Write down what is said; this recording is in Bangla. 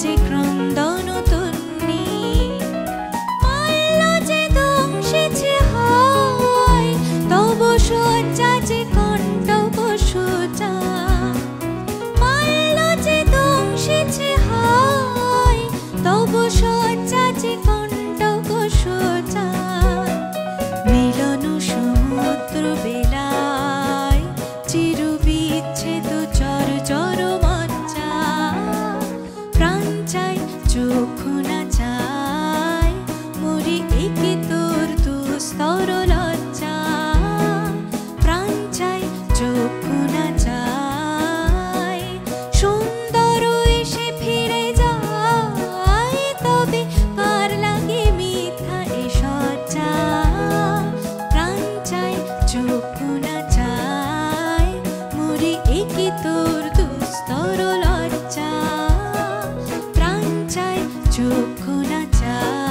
যে ক্রন্দন তন্নি মাল্য যে দংশেছে হয় তব শয্যা যে কণ্টক সোজা মাল্য যে দংশেছে হয় তব শয্যা যে কণ্টক সোজা মিলন সমুদ্র বেলায় চির বিচ্ছেদ চর চর মজ্জা প্রাণ চাই চক্ষু না চাই মরি একে তোর দুস্তর লজ্জা প্রাণ চাই চক্ষু না চাই সুন্দর এসে ফিরে যায় তবে কার লাগে মিথ্যা এ সজ্জা প্রাণ চাই চক্ষু না চাই মরি একে তোর দুস্তর লজ্জা প্রাণ চাই চক্ষু না চাই